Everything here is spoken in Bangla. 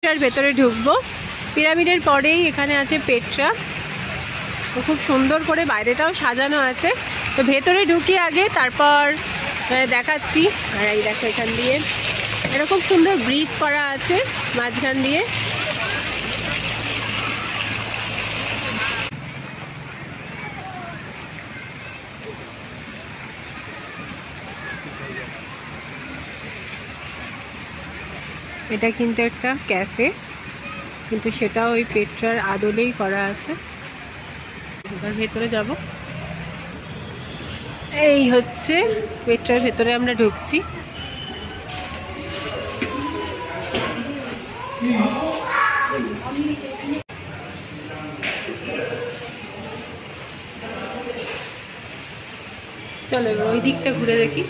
পেট্রার ভেতরে ঢুকবো। পিরামিডের পরেই এখানে আছে পেট্রা। তো খুব সুন্দর করে বাইরেটাও সাজানো আছে। তো ভেতরে ঢুকি আগে, তারপর দেখাচ্ছি। আর এই দেখো এখান দিয়ে এরকম সুন্দর ব্রিজ করা আছে মাঝখান দিয়ে। এটা কিন্তু একটা ক্যাফে, কিন্তু সেটাও ওই পেট্রার আদলেই করা আছে। এবার ভেতরে যাব। এই হচ্ছে পেট্রার ভেতরে আমরা ঢুকছি। চলো এবার ওই দিকটা ঘুরে দেখি।